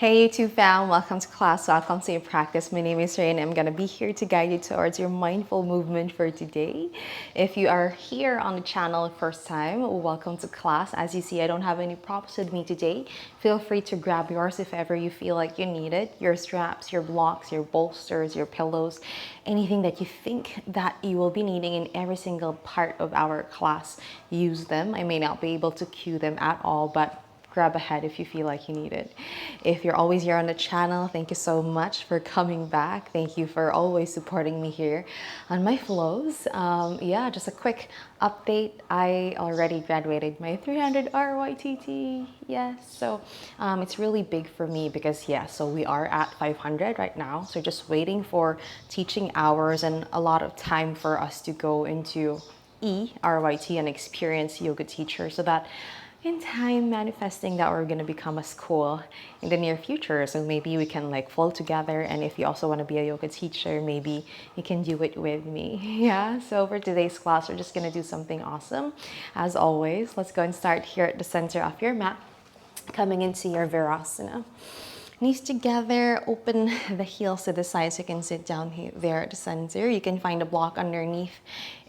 Hey YouTube fam, welcome to class, welcome to your practice. My name is Ray and I'm gonna be here to guide you towards your mindful movement for today. If you are here on the channel first time, welcome to class. As you see, I don't have any props with me today. Feel free to grab yours if ever you feel like you need it. Your straps, your blocks, your bolsters, your pillows, anything that you think that you will be needing in every single part of our class, use them. I may not be able to cue them at all, but grab a head if you feel like you need it. If you're always here on the channel, thank you so much for coming back. Thank you for always supporting me here on my flows. Yeah, just a quick update. I already graduated my 300 RYTT. Yes, so it's really big for me because so we are at 500 right now. So just waiting for teaching hours and a lot of time for us to go into RYT and experienced yoga teacher, so that in time manifesting that we're going to become a school in the near future. So maybe we can like flow together, and if you also want to be a yoga teacher, maybe you can do it with me. Yeah, so for today's class we're just going to do something awesome. As always, let's go and start here at the center of your mat, coming into your Virasana. Knees together, open the heels to the side so you can sit down here, there at the center. You can find a block underneath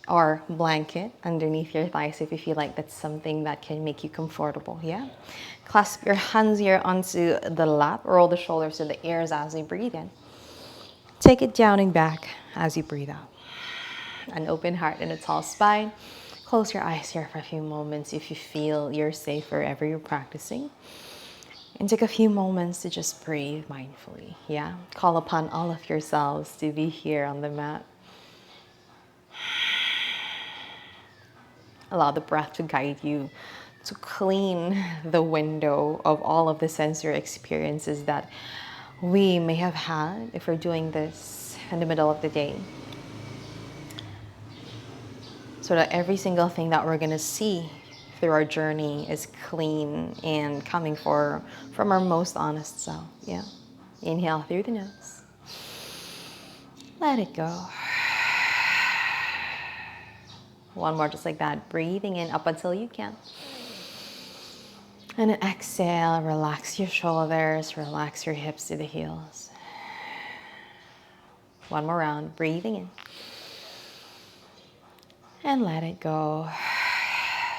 or blanket underneath your thighs if you feel like that's something that can make you comfortable. Yeah, clasp your hands here onto the lap, roll the shoulders to the ears as you breathe in. Take it down and back as you breathe out. An open heart and a tall spine. Close your eyes here for a few moments if you feel you're safe wherever you're practicing. And take a few moments to just breathe mindfully. Yeah, call upon all of yourselves to be here on the mat. Allow the breath to guide you, to clean the window of all of the sensory experiences that we may have had if we're doing this in the middle of the day. So that every single thing that we're going to see through our journey is clean and coming from our most honest self. Yeah. Inhale through the nose. Let it go. One more just like that, breathing in up until you can. And then exhale, relax your shoulders, relax your hips to the heels. One more round, breathing in. And let it go.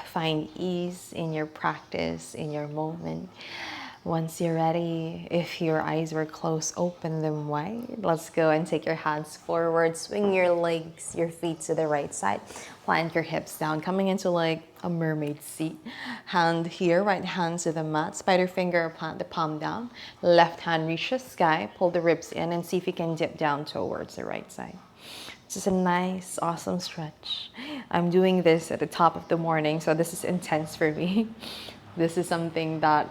Find ease in your practice, in your moment. Once you're ready, if your eyes were closed, open them wide. Let's go and take your hands forward. Swing your legs, your feet to the right side. Plant your hips down, coming into like a mermaid seat. Hand here, right hand to the mat. Spider finger, plant the palm down. Left hand reaches sky. Pull the ribs in and see if you can dip down towards the right side. Just a nice, awesome stretch. I'm doing this at the top of the morning, so this is intense for me. This is something that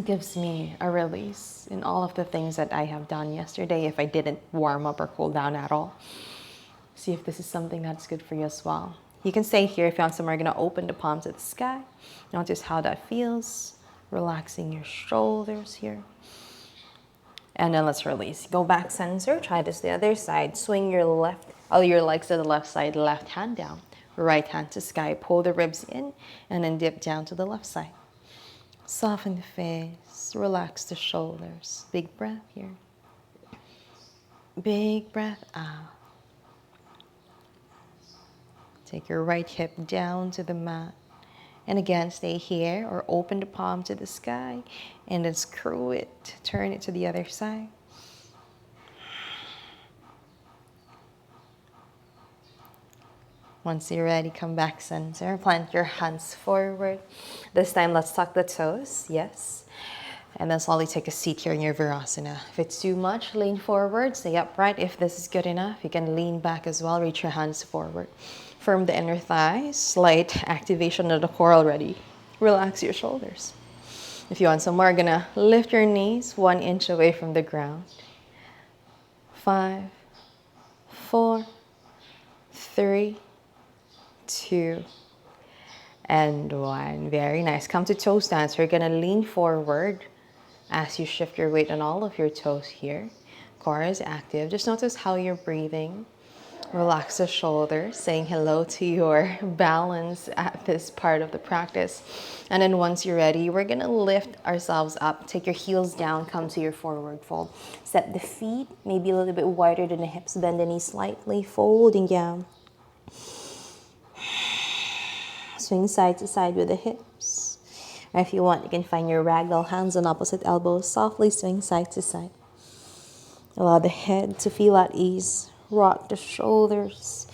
gives me a release in all of the things that I have done yesterday if I didn't warm up or cool down at all. See if this is something that's good for you as well. You can stay here if you want somewhere. You're going to open the palms to the sky. Notice how that feels. Relaxing your shoulders here. And then let's release. Go back center. Try this the other side. Swing your all your legs to the left side. Left hand down. Right hand to sky. Pull the ribs in and then dip down to the left side. Soften the face. Relax the shoulders. Big breath here. Big breath out. Take your right hip down to the mat. And again, stay here or open the palm to the sky and then screw it. Turn it to the other side. Once you're ready, come back center. Plant your hands forward. This time, let's tuck the toes. Yes. And then slowly take a seat here in your Virasana. If it's too much, lean forward. Stay upright. If this is good enough, you can lean back as well. Reach your hands forward. Firm the inner thighs. Slight activation of the core already. Relax your shoulders. If you want some more, gonna lift your knees 1 inch away from the ground. 5, 4, 3, 2, and 1. Very nice. Come to toe stance. You're gonna lean forward as you shift your weight on all of your toes here. Core is active. Just notice how you're breathing. Relax the shoulders, saying hello to your balance at this part of the practice. And then once you're ready, we're gonna lift ourselves up. Take your heels down, come to your forward fold. Step the feet, maybe a little bit wider than the hips. Bend the knees slightly, folding down. Swing side to side with the hips. Or if you want, you can find your ragdoll, hands on opposite elbows. Softly swing side to side. Allow the head to feel at ease. Rock the shoulders.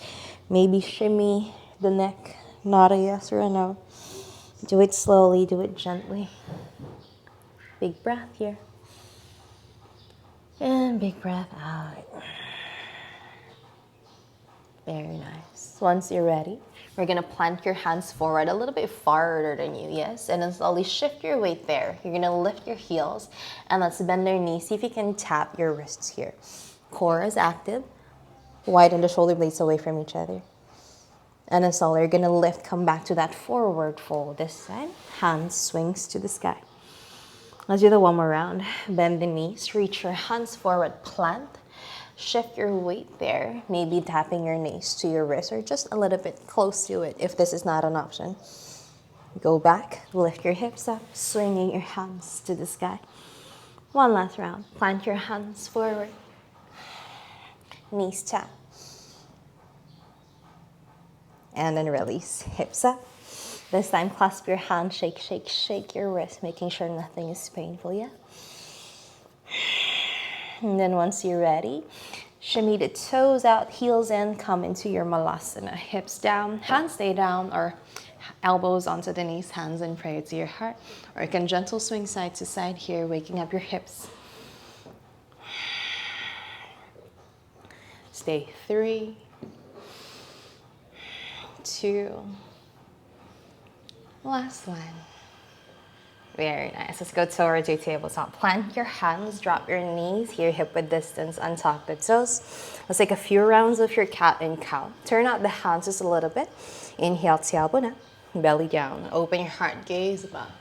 Maybe shimmy the neck. Not a yes or a no. Do it slowly, do it gently. Big breath here. And big breath out. Very nice. Once you're ready, we're gonna plant your hands forward a little bit farther than you, yes? And then slowly shift your weight there. You're gonna lift your heels and let's bend our knees. See if you can tap your wrists here. Core is active. Widen the shoulder blades away from each other. And then slowly you're gonna lift, come back to that forward fold. This side, hands swings to the sky. Let's do the one more round. Bend the knees, reach your hands forward, plant. Shift your weight there, maybe tapping your knees to your wrist or just a little bit close to it if this is not an option. Go back, lift your hips up, swinging your hands to the sky. One last round. Plant your hands forward. Knees tap. And then release, hips up. This time, clasp your hand, shake, shake, shake your wrist, making sure nothing is painful yet. And then once you're ready, shimmy the toes out, heels in, come into your malasana. Hips down, hands stay down, or elbows onto the knees, hands and pray to your heart. Or you can gentle swing side to side here, waking up your hips. Stay 3, 2, last one. Very nice. Let's go towards your tabletop. Plant your hands, drop your knees here, hip width distance, untuck the toes. Let's take a few rounds of your cat and cow. Turn out the hands just a little bit. Inhale, tailbone up, belly down. Open your heart, gaze above.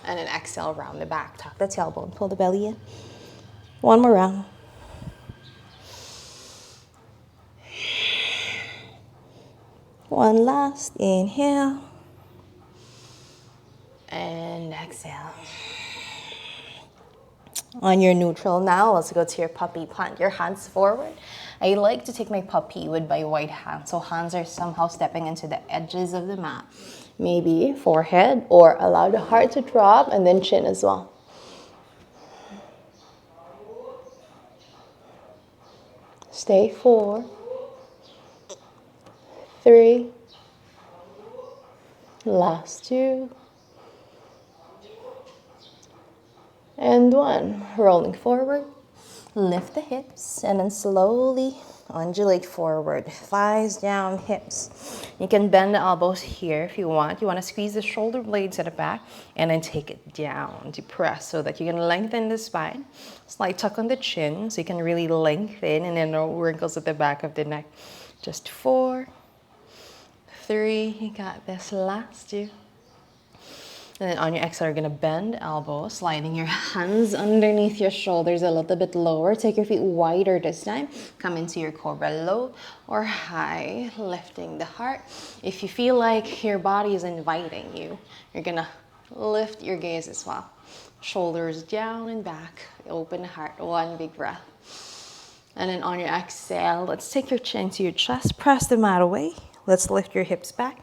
And then exhale, round the back. Tuck the tailbone, pull the belly in. One more round. One last, inhale. And exhale. On your neutral now, let's go to your puppy. Plant your hands forward. I like to take my puppy with my right hand. So hands are somehow stepping into the edges of the mat. Maybe forehead or allow the heart to drop and then chin as well. Stay 4, 3, last 2, and 1. Rolling forward, lift the hips, and then slowly undulate forward. Thighs down, hips. You can bend the elbows here if you want. You want to squeeze the shoulder blades at the back, and then take it down to press so that you can lengthen the spine. Slight tuck on the chin so you can really lengthen, and then no wrinkles at the back of the neck. Just 4, 3, you got this, last 2. And then on your exhale, you're gonna bend elbows, sliding your hands underneath your shoulders a little bit lower. Take your feet wider this time. Come into your cobra, low or high, lifting the heart. If you feel like your body is inviting you, you're gonna lift your gaze as well. Shoulders down and back, open the heart, one big breath. And then on your exhale, let's take your chin to your chest, press the mat away. Let's lift your hips back,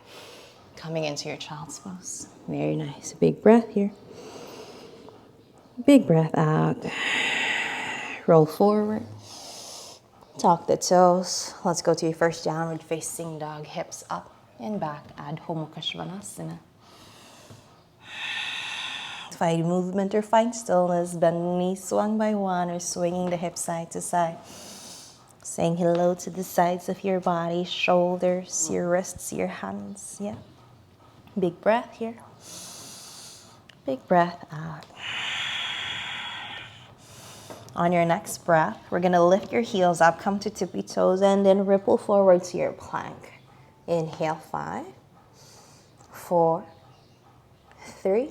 coming into your child's pose. Very nice. Big breath here. Big breath out. Roll forward. Tuck the toes. Let's go to your first downward facing dog. Hips up and back. Adho Mukha Svanasana. Find movement or find stillness. Bend the knees one by one or swinging the hips side to side. Saying hello to the sides of your body, shoulders, your wrists, your hands. Yeah. Big breath here. Big breath out. On your next breath, we're gonna lift your heels up, come to tippy toes, and then ripple forward to your plank. Inhale, 5, 4, 3,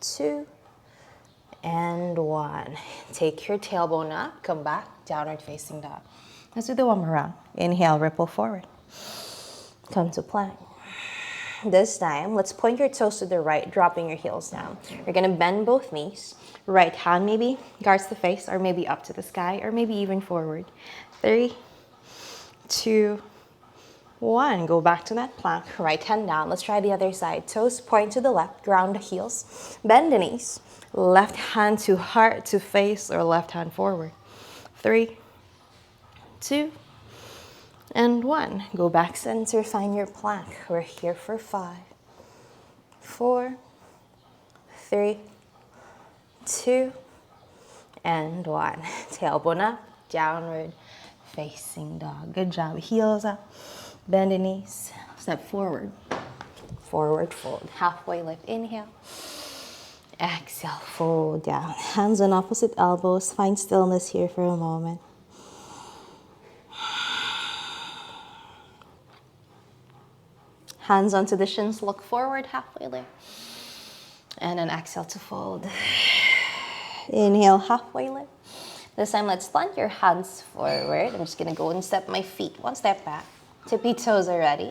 2, and 1. Take your tailbone up, come back, downward facing dog. Let's do the one more round. Inhale, ripple forward. Come to plank. This time, let's point your toes to the right, dropping your heels down. You're gonna bend both knees. Right hand maybe guards the face, or maybe up to the sky, or maybe even forward. 3, 2, 1. Go back to that plank. Right hand down. Let's try the other side. Toes point to the left, ground the heels. Bend the knees. Left hand to heart, to face, or left hand forward. 3, 2, and 1. Go back center, find your plank. We're here for 5, 4, 3, 2, and 1. Tailbone up, downward facing dog. Good job. Heels up, bend the knees, step forward. Forward fold, halfway lift, inhale. Exhale, fold down. Hands on opposite elbows. Find stillness here for a moment. Hands onto the shins, look forward, halfway lift. And then exhale to fold. Inhale, halfway lift. This time, let's plant your hands forward. I'm just gonna go and step my feet one step back. Tippy toes are ready.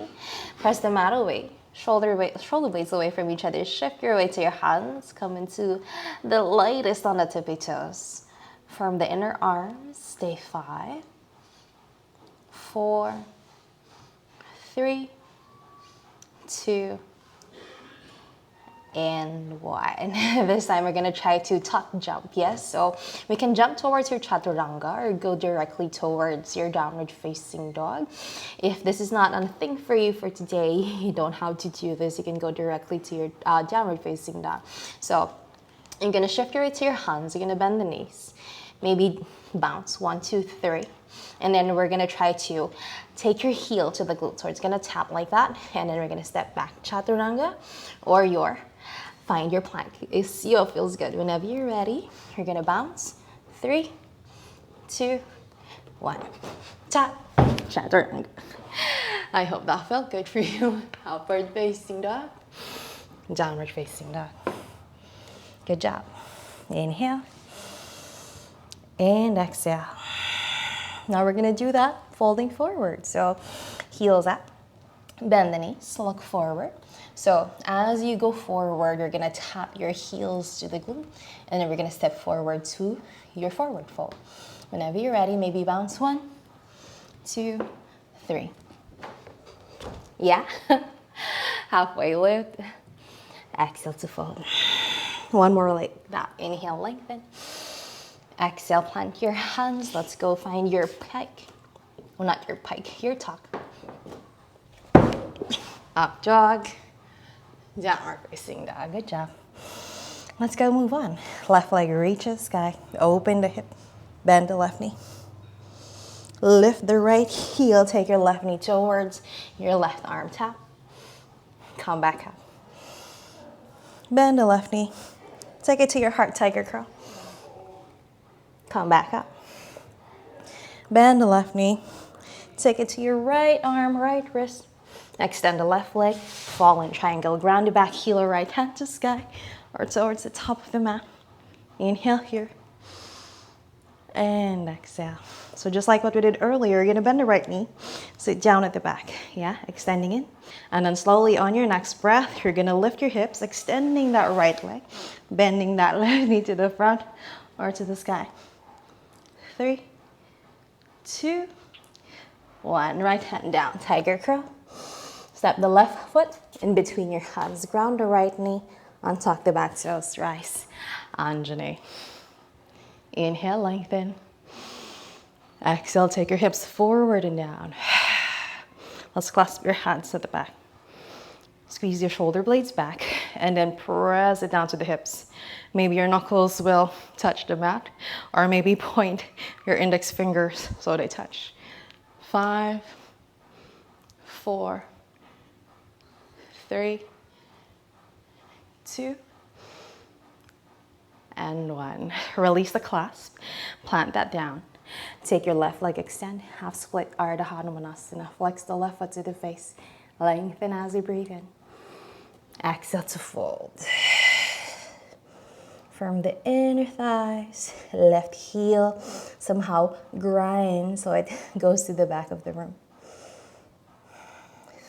Press the mat away. Shoulder blades away from each other. Shift your weight to your hands. Come into the lightest on the tippy toes. From the inner arms, stay 5, 4, 3, 2, and 1. This time we're gonna try to tuck jump. Yes, so we can jump towards your chaturanga or go directly towards your downward facing dog. If this is not a thing for you for today, you don't have to do this. You can go directly to your downward facing dog. So you're gonna shift your weight to your hands. You're gonna bend the knees. Maybe bounce 1, 2, 3. And then we're gonna try to take your heel to the glute. So it's gonna tap like that. And then we're gonna step back. Chaturanga or your find your plank. It feels good. Whenever you're ready, you're gonna bounce. 3, 2, 1. Tap. Chaturanga. I hope that felt good for you. Upward facing dog. Downward facing dog. Good job. Inhale. And exhale. Now we're gonna do that folding forward. So heels up, bend the knees, look forward. So as you go forward, you're gonna tap your heels to the glute, and then we're gonna step forward to your forward fold. Whenever you're ready, maybe bounce 1, 2, 3. Yeah, halfway lift. Exhale to fold. One more like that. Inhale, lengthen. Exhale, plant your hands. Let's go find your pike. Well, not your pike, your tuck. Up dog. Downward facing dog. Good job. Let's go move on. Left leg reaches sky. Open the hip. Bend the left knee. Lift the right heel. Take your left knee towards your left arm. Tap. Come back up. Bend the left knee. Take it to your heart, tiger curl. Come back up. Bend the left knee. Take it to your right arm, right wrist. Extend the left leg. Falling triangle. Ground the back heel or right hand to sky or towards the top of the mat. Inhale here. And exhale. So just like what we did earlier, you're going to bend the right knee. Sit down at the back. Yeah, extending it. And then slowly on your next breath, you're going to lift your hips, extending that right leg. Bending that left knee to the front or to the sky. 3, 2, 1. Right hand down, tiger curl. Step the left foot in between your hands. Ground the right knee. Untuck the back toes. Rise. Anjane. Inhale, lengthen. Exhale, take your hips forward and down. Let's clasp your hands at the back. Squeeze your shoulder blades back and then press it down to the hips. Maybe your knuckles will touch the mat, or maybe point your index fingers so they touch. 5, 4, 3, 2, and 1. Release the clasp, plant that down. Take your left leg, extend, half split, Ardha Hanumanasana. Flex the left foot to the face. Lengthen as you breathe in. Exhale to fold. from the inner thighs. Left heel somehow grind so it goes to the back of the room.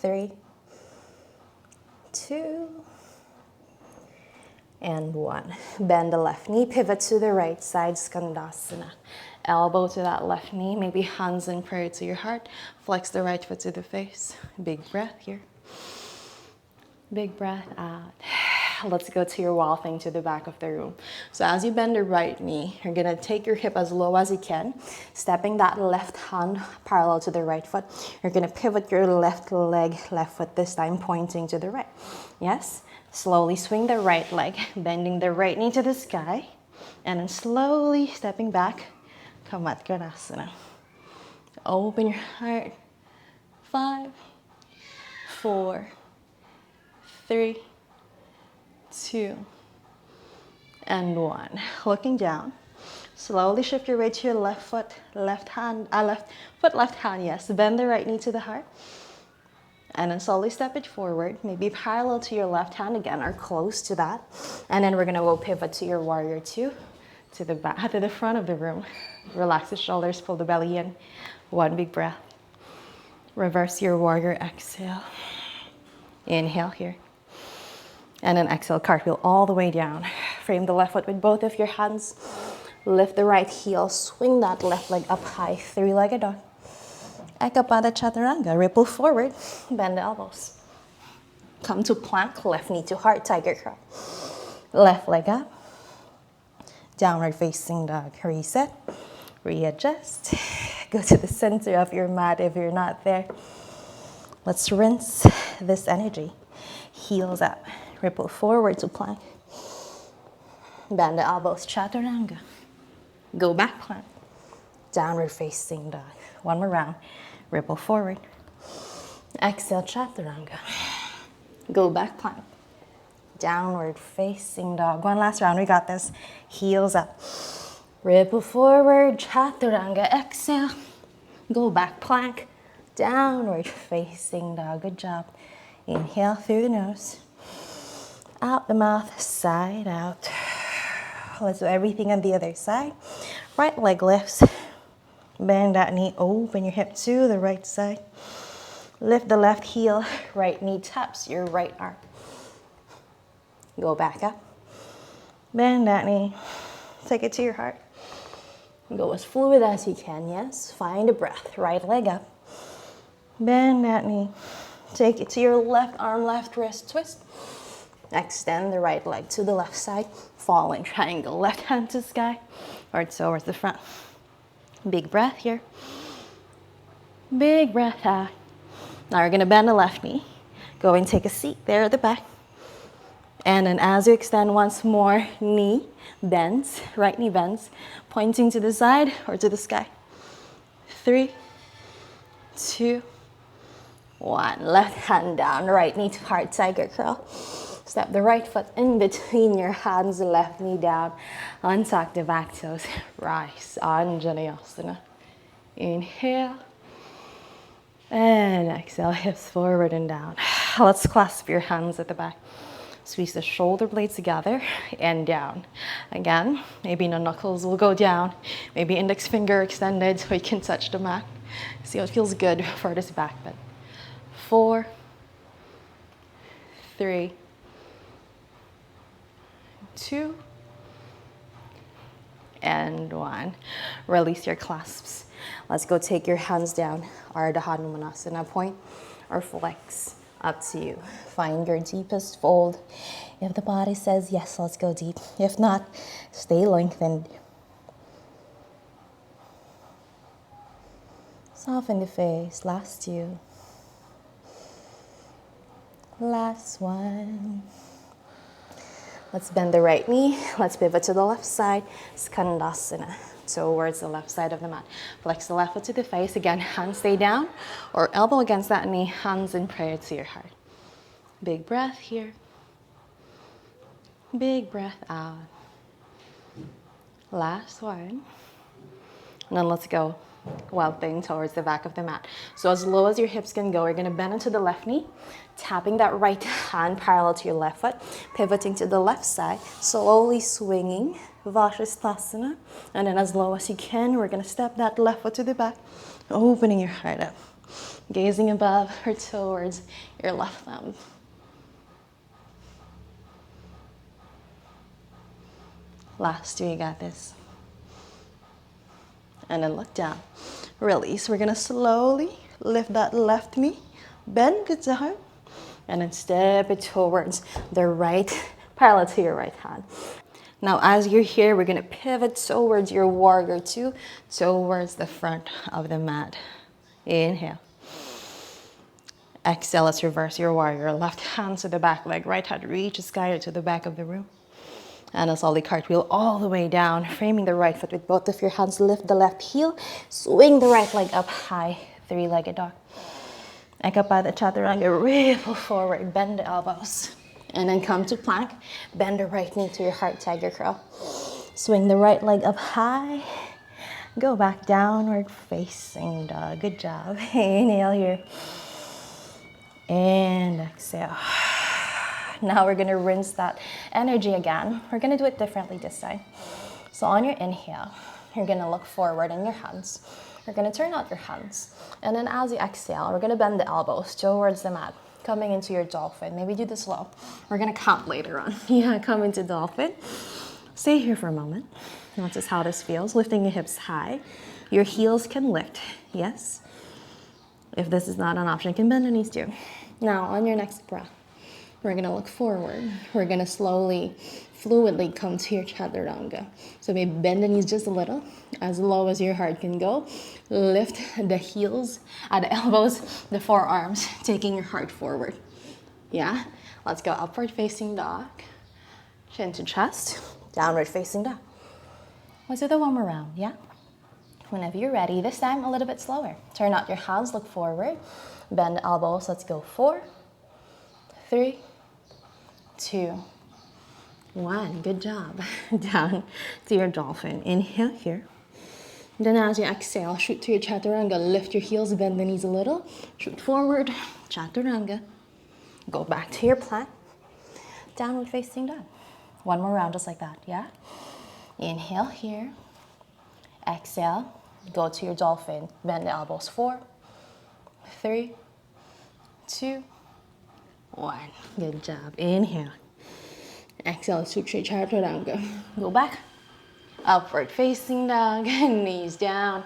3, 2, and 1. Bend the left knee, pivot to the right side, Skandasana. Elbow to that left knee, maybe hands in prayer to your heart. Flex the right foot to the face. Big breath here. Big breath out. Let's go to your wall thing to the back of the room. So as you bend the right knee, you're gonna take your hip as low as you can, stepping that left hand parallel to the right foot. You're gonna pivot your left leg, left foot this time, pointing to the right. Yes? Slowly swing the right leg, bending the right knee to the sky, and then slowly stepping back, Kamatkarasana. Open your heart. 5, 4, 3, 2, and 1. Looking down. Slowly shift your weight to your left foot, left hand, left hand, yes. Bend the right knee to the heart. And then slowly step it forward, maybe parallel to your left hand again or close to that. And then we're gonna go pivot to your warrior 2, to the back, to the front of the room. Relax the shoulders, pull the belly in. 1 big breath. Reverse your warrior, exhale. Inhale here. And then exhale, cartwheel all the way down. Frame the left foot with both of your hands. Lift the right heel, swing that left leg up high, 3-legged dog. Ekapada Chaturanga, ripple forward, bend the elbows. Come to plank, left knee to heart, tiger curl. Left leg up. Downward facing dog, reset, readjust. Go to the center of your mat if you're not there. Let's rinse this energy. Heels up. Ripple forward to plank. Bend the elbows, Chaturanga. Go back plank. Downward facing dog. 1 more round. Ripple forward. Exhale, Chaturanga. Go back plank. Downward facing dog. 1 last round. We got this. Heels up. Ripple forward, Chaturanga. Exhale. Go back plank. Downward facing dog. Good job. Inhale through the nose. Out the mouth, side out. Let's do everything on the other side. Right leg lifts. Bend that knee, open your hip to the right side. Lift the left heel, right knee taps your right arm. Go back up. Bend that knee. Take it to your heart. Go as fluid as you can, yes? Find a breath. Right leg up. Bend that knee. Take it to your left arm, left wrist, twist. Extend the right leg to the left side. Falling triangle, left hand to sky, or towards the front. Big breath here. Big breath out. Now we're gonna bend the left knee. Go and take a seat there at the back. And then as you extend once more, knee bends, right knee bends, pointing to the side or to the sky. 3, 2, 1. Left hand down, right knee to heart, tiger curl. Step the right foot in between your hands, left knee down. Untuck the back toes. Rise, Anjaneyasana. Inhale. And exhale, hips forward and down. Let's clasp your hands at the back. Squeeze the shoulder blades together and down. Again, maybe the knuckles will go down. Maybe index finger extended so you can touch the mat. See how it feels good for this back bend. 4, 3, 2, and 1. Release your clasps. Let's go take your hands down. Ardha Hanumanasana, point or flex. Up to you. Find your deepest fold. If the body says yes, let's go deep. If not, stay lengthened. Soften the face. Last 2. Last 1. Let's bend the right knee. Let's pivot to the left side. Skandasana, towards the left side of the mat. Flex the left foot to the face. Again, hands stay down or elbow against that knee. Hands in prayer to your heart. Big breath here. Big breath out. Last 1. And then let's go welting towards the back of the mat. So as low as your hips can go, you're gonna bend into the left knee, tapping that right hand parallel to your left foot, pivoting to the left side, slowly swinging, Vajrasthasana. And then as low as you can, we're gonna step that left foot to the back, opening your heart up, gazing above or towards your left thumb. Last two, you got this. And then look down. Release. We're gonna slowly lift that left knee, bend it down, and then step it towards the right, parallel to your right hand. Now, as you're here, we're gonna pivot towards your warrior two, towards the front of the mat. Inhale. Exhale, let's reverse your warrior. Left hand to the back leg, right hand reaches guided to the back of the room. And a solid cartwheel all the way down, framing the right foot with both of your hands. Lift the left heel, swing the right leg up high, three-legged dog. Ekapada chaturanga, ripple forward, bend the elbows. And then come to plank, bend the right knee to your heart, tiger curl. Swing the right leg up high, go back downward facing dog. Good job. Inhale here. And exhale. Now we're gonna rinse that energy again. We're gonna do it differently this time. So on your inhale, you're gonna look forward in your hands. You're gonna turn out your hands. And then as you exhale, we're gonna bend the elbows towards the mat, coming into your dolphin. Maybe do this slow. We're gonna count later on. Yeah, come into dolphin. Stay here for a moment. Notice how this feels. Lifting your hips high. Your heels can lift, yes. If this is not an option, you can bend the knees too. Now, on your next breath, we're gonna look forward. We're gonna slowly, fluidly come to your chaturanga. So maybe bend the knees just a little, as low as your heart can go. Lift the heels, the elbows, the forearms, taking your heart forward. Yeah? Let's go upward facing dog. Chin to chest, downward facing dog. Let's do the one more round, yeah? Whenever you're ready, this time a little bit slower. Turn out your hands, look forward. Bend the elbows, let's go 4, 3, 2, 1. Good job. Down to your dolphin. Inhale here. Then as you exhale, shoot to your chaturanga. Lift your heels, bend the knees a little. Shoot forward, chaturanga. Go back to your plank. Downward facing dog. One more round just like that, yeah? Inhale here. Exhale, go to your dolphin. Bend the elbows 4, 3, 2, 1. Good job. Inhale. Exhale, Sutra Chaturanga. Go back. Upward facing dog. Knees down.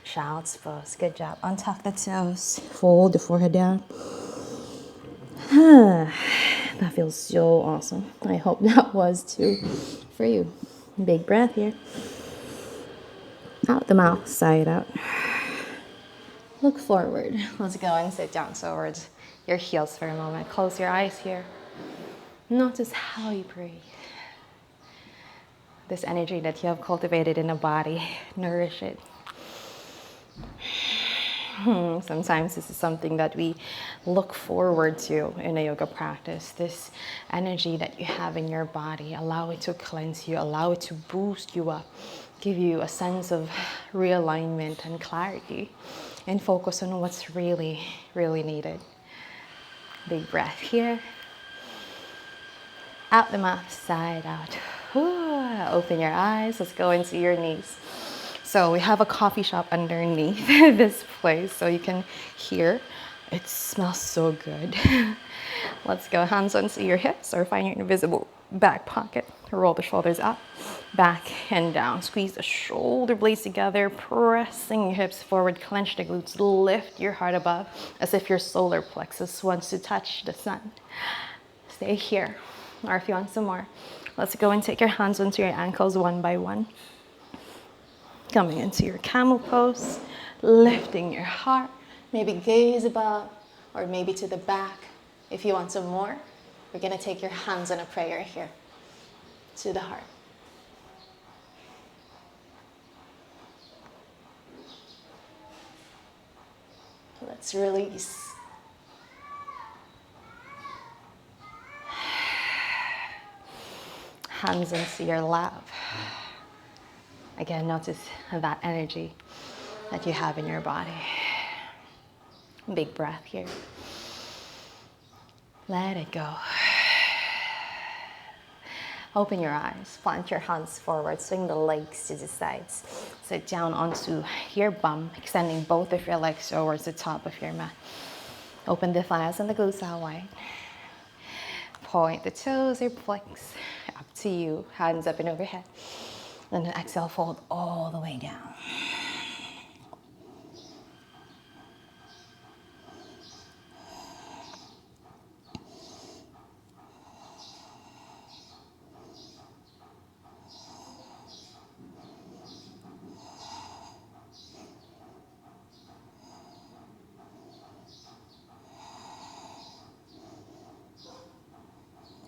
Child's pose. Good job. Untuck the toes. Fold the forehead down. That feels so awesome. I hope that was too for you. Big breath here. Out the mouth, side out. Look forward. Let's go and sit down towards your heels for a moment. Close your eyes here. Notice how you breathe. This energy that you have cultivated in the body, nourish it. Sometimes this is something that we look forward to in a yoga practice. This energy that you have in your body, allow it to cleanse you, allow it to boost you up, give you a sense of realignment and clarity, and focus on what's really, really needed. Big breath here. Out the mouth, side out. Open your eyes. Let's go into your knees. So we have a coffee shop underneath this place, so you can hear. It smells so good. Let's go hands onto your hips or find your invisible back pocket. Roll the shoulders up, back and down. Squeeze the shoulder blades together, pressing your hips forward. Clench the glutes. Lift your heart above as if your solar plexus wants to touch the sun. Stay here. Or if you want some more, let's go and take your hands onto your ankles one by one. Coming into your camel pose, lifting your heart, maybe gaze above or maybe to the back. If you want some more, we're gonna take your hands in a prayer here to the heart. Let's release. Hands into your lap. Again, notice that energy. that you have in your body. Big breath here. Let it go. Open your eyes, plant your hands forward, swing the legs to the sides. Sit down onto your bum, extending both of your legs towards the top of your mat. Open the thighs and the glutes out wide. Point the toes or flex, up to you. Hands up and overhead. And then exhale, fold all the way down.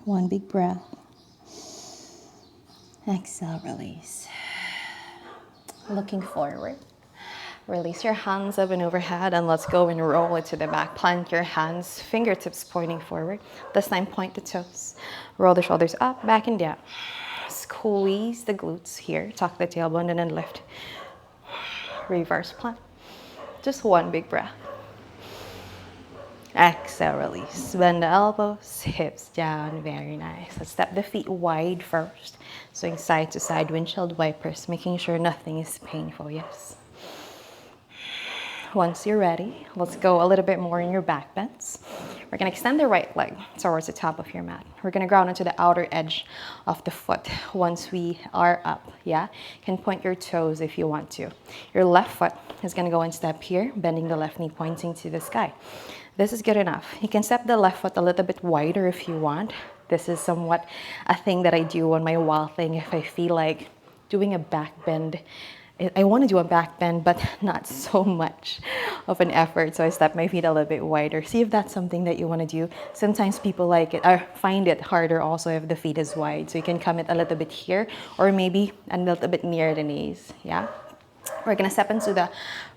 One big breath. Exhale, release. Looking forward. Release your hands up and overhead, and let's go and roll it to the back. Plant your hands, fingertips pointing forward. This time, point the toes. Roll the shoulders up, back and down. Squeeze the glutes here. Tuck the tailbone and then lift. Reverse plank. Just one big breath. Exhale, release. Bend the elbows, hips down. Very nice. Let's step the feet wide first. Swing side to side, windshield wipers, making sure nothing is painful. Yes. Once you're ready, let's go a little bit more in your back bends. We're going to extend the right leg towards the top of your mat. We're going to ground into the outer edge of the foot once we are up. Yeah, you can point your toes if you want to. Your left foot is going to go and step here, bending the left knee, pointing to the sky. This is good enough. You can step the left foot a little bit wider if you want. This is somewhat a thing that I do on my wall thing if I feel like doing a back bend. I want to do a back bend, but not so much of an effort. So I step my feet a little bit wider. See if that's something that you want to do. Sometimes people like it, or find it harder also if the feet is wide. So you can come it a little bit here, or maybe a little bit near the knees. Yeah. We're going to step into the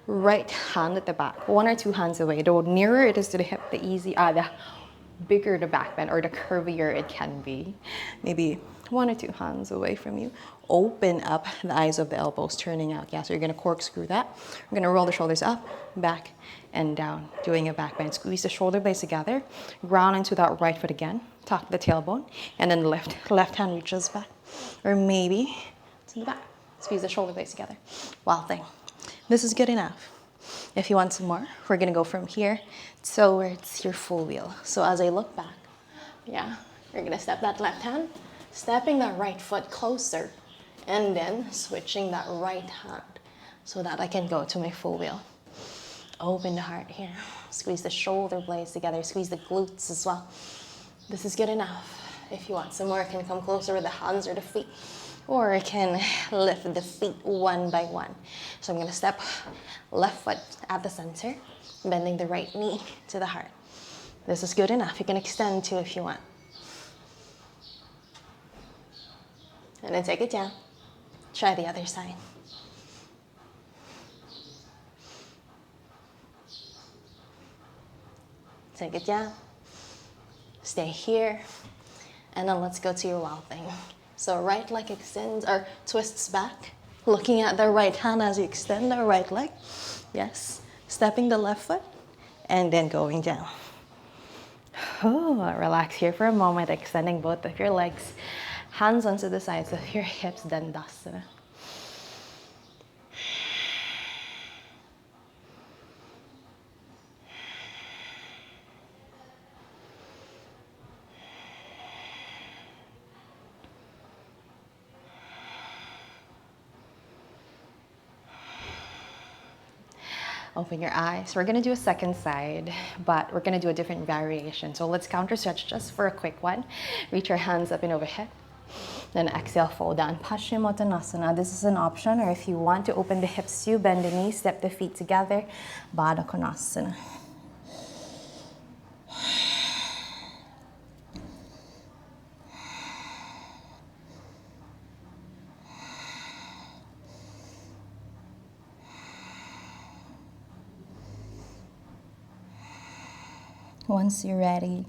right hand at the back, one or two hands away. The nearer it is to the hip, the bigger the back bend or the curvier it can be. Maybe one or two hands away from you. Open up the eyes of the elbows, turning out. Yeah, so you're going to corkscrew that. We're going to roll the shoulders up, back, and down, doing a back bend. Squeeze the shoulder blades together. Ground into that right foot again. Tuck the tailbone, and then lift. Left hand reaches back, or maybe to the back. Squeeze the shoulder blades together. Wild thing. This is good enough. If you want some more, we're going to go from here towards your full wheel. So as I look back, yeah, you're going to step that left hand, stepping that right foot closer, and then switching that right hand so that I can go to my full wheel. Open the heart here. Squeeze the shoulder blades together. Squeeze the glutes as well. This is good enough. If you want some more, I can come closer with the hands or the feet. Or I can lift the feet one by one. So I'm going to step left foot at the center, bending the right knee to the heart. This is good enough. You can extend too if you want. And then take it down. Try the other side. Take it down. Stay here. And then let's go to your wild thing. So right leg extends or twists back, looking at the right hand as you extend the right leg. Yes. Stepping the left foot and then going down. Oh, relax here for a moment, extending both of your legs. Hands onto the sides of your hips, Dandasana. Open your eyes. We're going to do a second side, but we're going to do a different variation. So let's counter stretch just for a quick one. Reach your hands up and overhead. Then exhale, fold down. Paschimottanasana. This is an option, or if you want to open the hips too, bend the knees, step the feet together. Baddha Konasana. Once you're ready,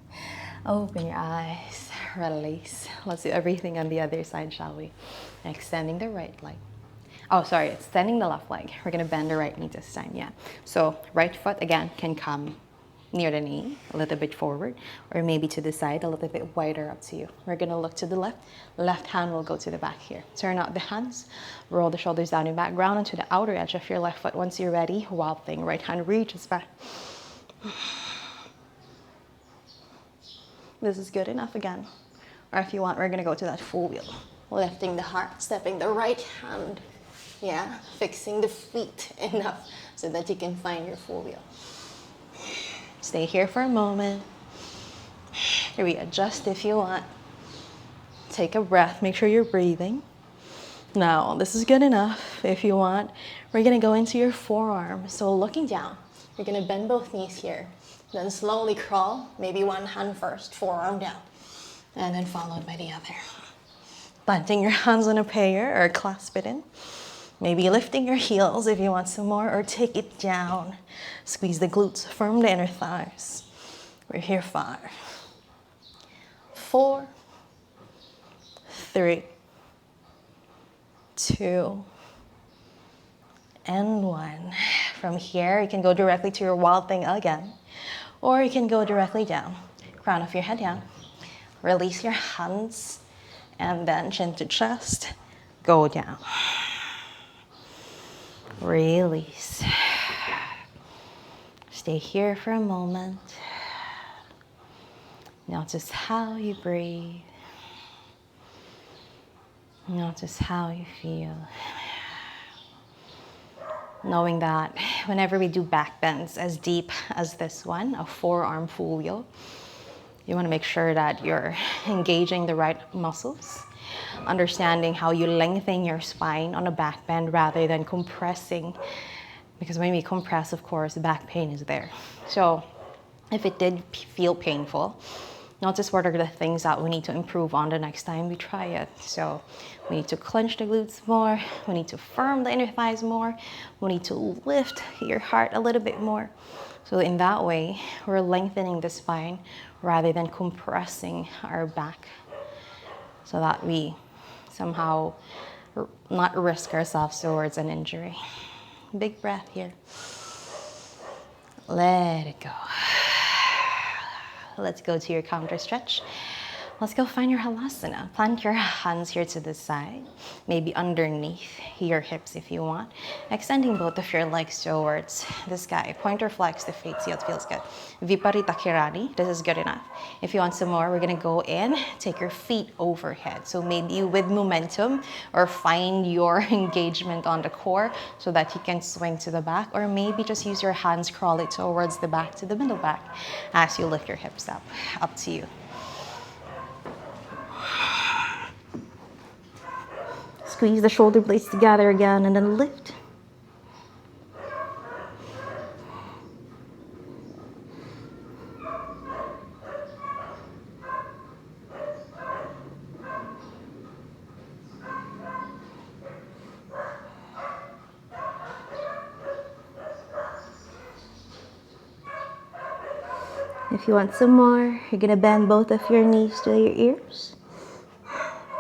open your eyes, release. Let's do everything on the other side, shall we? Extending the right leg. Oh, sorry, extending the left leg. We're gonna bend the right knee this time, yeah. So right foot again can come near the knee, a little bit forward, or maybe to the side, a little bit wider, up to you. We're gonna look to the left hand will go to the back here. Turn out the hands, roll the shoulders down and back, ground into the outer edge of your left foot. Once you're ready, wild thing, right hand reaches back. This is good enough again. Or if you want, we're gonna go to that full wheel. Lifting the heart, stepping the right hand. Yeah, fixing the feet enough so that you can find your full wheel. Stay here for a moment. Readjust if you want. Take a breath, make sure you're breathing. Now, this is good enough. If you want, we're gonna go into your forearm. So looking down, you're gonna bend both knees here. Then slowly crawl, maybe one hand first, forearm down. And then followed by the other. Planting your hands on a pair or clasp it in. Maybe lifting your heels if you want some more, or take it down. Squeeze the glutes, firm the inner thighs. We're here 5, 4, 3, 2, and 1. From here, you can go directly to your wild thing again, or you can go directly down. Crown of your head down. Release your hands, and then chin to chest, go down. Release. Stay here for a moment. Notice how you breathe. Notice how you feel. Knowing that whenever we do back bends as deep as this one, a forearm full wheel, you want to make sure that you're engaging the right muscles, understanding how you lengthen your spine on a back bend rather than compressing, because when we compress, of course, back pain is there. So if it did feel painful, notice what are the things that we need to improve on the next time we try it. So we need to clench the glutes more, we need to firm the inner thighs more, we need to lift your heart a little bit more. So in that way, we're lengthening the spine rather than compressing our back, so that we somehow not risk ourselves towards an injury. Big breath here. Let it go. Let's go to your counter stretch. Let's go find your halasana. Plant your hands here to the side, maybe underneath your hips if you want. Extending both of your legs towards the sky. Pointer flex the feet, see how it feels good. Viparita Kirani, this is good enough. If you want some more, we're gonna go in, take your feet overhead. So maybe with momentum, or find your engagement on the core so that you can swing to the back, or maybe just use your hands, crawl it towards the back to the middle back as you lift your hips up to you. Squeeze the shoulder blades together again and then lift. If you want some more, you're gonna bend both of your knees to your ears,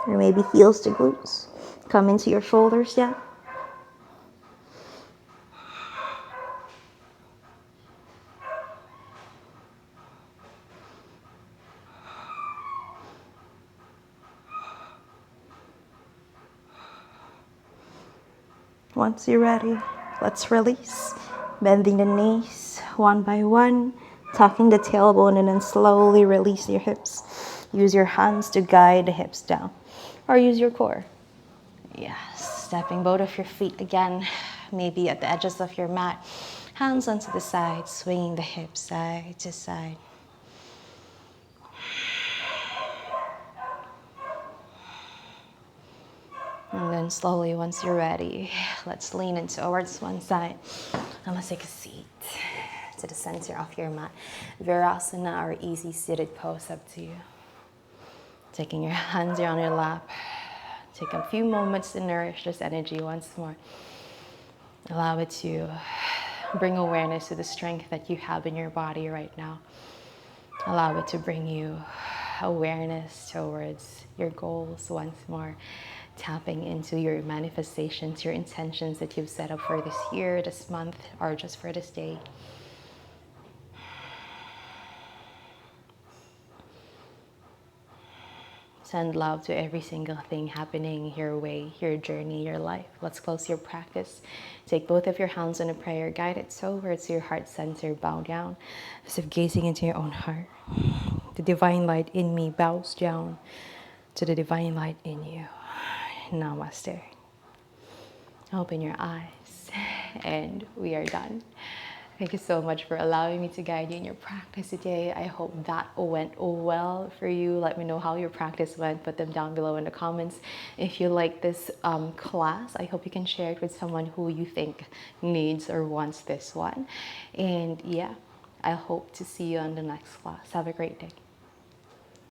or maybe heels to glutes. Come into your shoulders down. Once you're ready, let's release. Bending the knees one by one, tucking the tailbone, and then slowly release your hips. Use your hands to guide the hips down, or use your core. Yes, stepping both of your feet again, maybe at the edges of your mat. Hands onto the side, swinging the hips side to side. And then slowly, once you're ready, let's lean in towards one side. And let's take a seat to the center of your mat. Virasana, or easy seated pose, up to you. Taking your hands on your lap. Take a few moments to nourish this energy once more. Allow it to bring awareness to the strength that you have in your body right now. Allow it to bring you awareness towards your goals once more. tapping into your manifestations, your intentions that you've set up for this year, this month, or just for this day. Send love to every single thing happening your way, your journey, your life. Let's close your practice. Take both of your hands on a prayer, guide it towards your heart center, bow down, as if gazing into your own heart. The divine light in me bows down to the divine light in you. Namaste. Open your eyes, and we are done. Thank you so much for allowing me to guide you in your practice today. I hope that went well for you. Let me know how your practice went. Put them down below in the comments. If you like this class, I hope you can share it with someone who you think needs or wants this one. And yeah, I hope to see you on the next class. Have a great day.